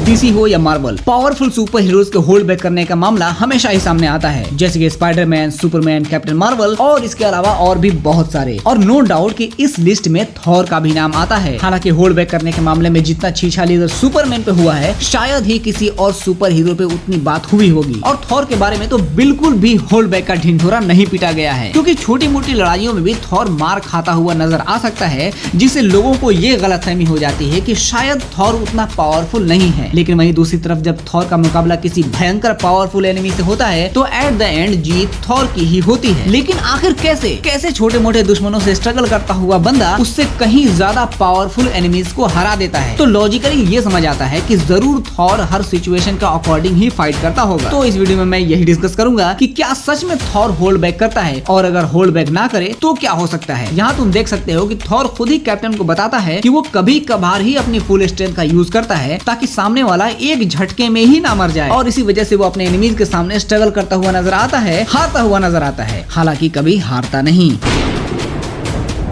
DC हो या Marvel, powerful super heroes के होल्ड बैक करने का मामला हमेशा ही सामने आता है, जैसे कि स्पाइडरमैन, सुपरमैन, कैप्टन मार्वल और इसके अलावा और भी बहुत सारे। और नो डाउट कि इस लिस्ट में थॉर का भी नाम आता है। हालांकि होल्ड बैक करने के मामले में जितना छीछाली इधर सुपरमैन पे हुआ है, शायद ही किसी और सुपर हीरो पे उतनी बात हुई होगी। और थॉर के बारे में तो बिल्कुल भी होल्ड बैक का ढिंढोरा नहीं पीटा गया है, क्योंकि छोटी मोटी लड़ाइयों में भी थॉर मार खाता हुआ नजर आ सकता है, जिससे लोगों को ये गलतफहमी हो जाती है कि शायद थॉर उतना पावरफुल नहीं है। लेकिन वहीं दूसरी तरफ जब थॉर का मुकाबला किसी भयंकर पावरफुल एनिमी से होता है तो at the end Jeet Thor की ही होती है। लेकिन आखिर कैसे छोटे मोटे दुश्मनों से स्ट्रगल करता हुआ बंदा उससे कहीं ज्यादा पावरफुल एनिमीज को हरा देता है। तो लॉजिकली ये समझ आता है कि जरूर थॉर हर सिचुएशन का अकॉर्डिंग ही फाइट करता होगा। तो इस वीडियो में मैं यही डिस्कस करूंगा कि क्या सच में थॉर होल्ड बैक करता है, और अगर होल्ड बैक ना करे तो क्या हो सकता है। यहाँ तुम देख सकते हो कि थॉर खुद ही कैप्टन को बताता है कि वो कभी कभार ही अपनी फुल स्ट्रेंथ का यूज करता है ताकि सामने वाला एक झटके में ही ना मर जाए, और इसी वजह से वो अपने एनिमीज के सामने स्ट्रगल करता हुआ नजर आता है, हारता हुआ नजर आता है, हालांकि कभी हारता नहीं।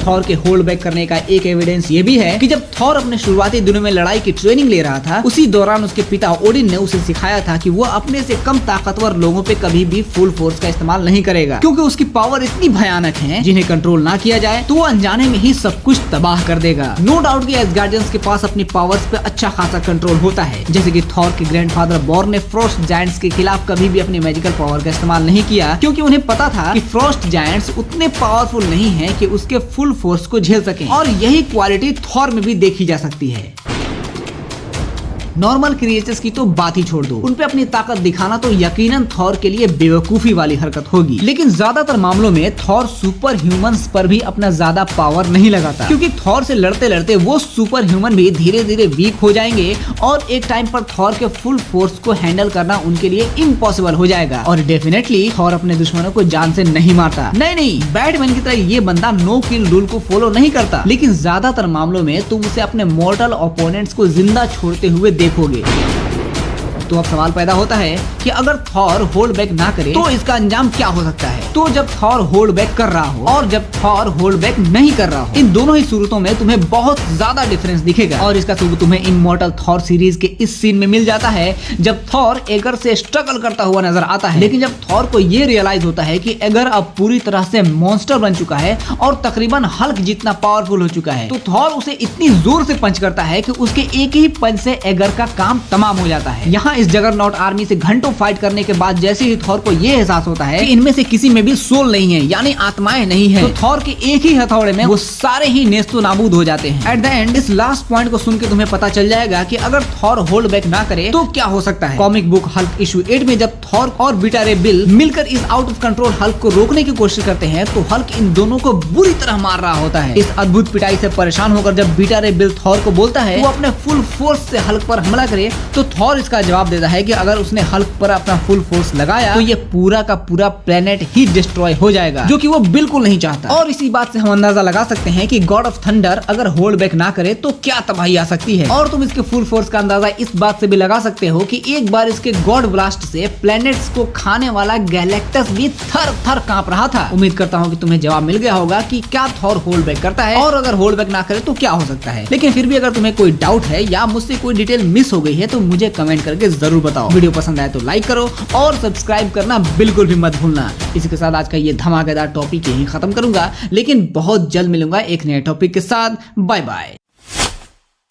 थॉर के होल्ड बैक करने का एक एविडेंस ये भी है कि जब थॉर अपने शुरुआती दिनों में लड़ाई की ट्रेनिंग ले रहा था, उसी दौरान उसके पिता ओडिन ने उसे सिखाया था कि वो अपने से कम ताकतवर लोगों पे कभी भी फुल फोर्स का इस्तेमाल नहीं करेगा, क्योंकि उसकी पावर इतनी भयानक है जिन्हें कंट्रोल ना किया जाए तो वो अनजाने में ही सब कुछ तबाह कर देगा। नो डाउट कि एसगार्डियंस के पास अपनी पावर्स पे अच्छा खासा कंट्रोल होता है, जैसे कि थॉर के ग्रैंडफादर बॉर्न ने फ्रॉस्ट जायंट्स के खिलाफ कभी भी अपनी मैजिकल पावर का इस्तेमाल नहीं किया, क्योंकि उन्हें पता था कि फ्रॉस्ट जायंट्स उतने पावरफुल नहीं है कि उसके फुल फोर्स को झेल सकें। और यही क्वालिटी थॉर में भी देखी जा सकती है। नॉर्मल क्रिएचर्स की तो बात ही छोड़ दो, उन पे अपनी ताकत दिखाना तो यकीनन थॉर के लिए बेवकूफी वाली हरकत होगी। लेकिन ज्यादातर मामलों में थॉर सुपर ह्यूमंस पर भी अपना ज्यादा पावर नहीं लगाता, क्योंकि थॉर से लड़ते लड़ते वो सुपर ह्यूमन भी धीरे धीरे वीक हो जाएंगे और एक टाइम पर थॉर के फुल फोर्स को हैंडल करना उनके लिए इम्पॉसिबल हो जाएगा। और डेफिनेटली थॉर अपने दुश्मनों को जान से नहीं मारता। नहीं, बैटमैन की तरह ये बंदा नो किल रूल को फॉलो नहीं करता, लेकिन ज्यादातर मामलों में तुम उसे अपने मॉर्टल ओपोनेंट्स को जिंदा छोड़ते हुए देखोगे। तो अब सवाल पैदा होता है कि अगर थॉर होल्ड बैक ना करे तो इसका अंजाम क्या हो सकता है। तो जब थॉर होल्ड बैक कर रहा हो और जब थॉर होल्ड बैक नहीं कर रहा हो, इन दोनों ही सूरतों में तुम्हें बहुत ज्यादा डिफरेंस दिखेगा। और इसका सबूत तुम्हें इमॉर्टल थॉर सीरीज के इस सीन में मिल जाता है, जब थॉर एगर से स्ट्रगल करता हुआ नजर आता है। लेकिन जब थॉर को ये रियलाइज होता है कि एगर अब पूरी तरह से मॉन्स्टर बन चुका है और तकरीबन हल्क जितना पावरफुल हो चुका है, तो थॉर उसे इतनी जोर से पंच करता है कि उसके एक ही पंच से एगर का काम तमाम हो जाता है। यहाँ इस जगरनॉट आर्मी से घंटों फाइट करने के बाद जैसे ही थॉर को ये एहसास होता है कि इनमें से किसी में भी सोल नहीं है, यानी आत्माएं नहीं है, तो थॉर के एक ही हथौड़े में वो सारे ही नेस्तो नाबूद हो जाते हैं। एट द एंड इस लास्ट पॉइंट को सुन के तुम्हें पता चल जाएगा कि अगर थॉर होल्ड बैक ना करे तो क्या हो सकता है। कॉमिक बुक हल्क इशू 8 में जब थॉर और बीटा रे बिल मिलकर इस आउट ऑफ कंट्रोल हल्क को रोकने की कोशिश करते हैं, तो हल्क इन दोनों को बुरी तरह मार रहा होता है। इस अद्भुत पिटाई से परेशान होकर जब बीटा रे बिल थॉर को बोलता है वो अपने फुल फोर्स से हल्क पर हमला करे, तो थॉर इसका जवाब देता है कि अगर उसने हल्क पर अपना फुल फोर्स लगाया तो ये पूरा का पूरा प्लेनेट ही डिस्ट्रॉय हो जाएगा, जो कि वो बिल्कुल नहीं चाहता। और इसी बात से हम अंदाजा लगा सकते हैं कि गॉड ऑफ थंडर अगर होल्ड बैक ना करे तो क्या तबाही आ सकती है। और तुम इसके फुल फोर्स का अंदाजा इस बात से भी लगा सकते हो कि एक बार इसके गॉड ब्लास्ट से प्लैनेट्स को खाने वाला गैलेक्टस भी थर थर कांप रहा था। उम्मीद करता हूँ कि तुम्हें जवाब मिल गया होगा कि क्या थॉर होल्ड बैक करता है, और अगर होल्ड बैक ना करे तो क्या हो सकता है। लेकिन फिर भी अगर तुम्हें कोई डाउट है या मुझसे कोई डिटेल मिस हो गई है तो मुझे कमेंट करके जरूर बताओ। वीडियो पसंद आए तो लाइक करो और सब्सक्राइब करना बिल्कुल भी मत भूलना। इसी के साथ आज का ये धमाकेदार टॉपिक यहीं खत्म करूंगा, लेकिन बहुत जल्द मिलूंगा एक नए टॉपिक के साथ। Bye bye.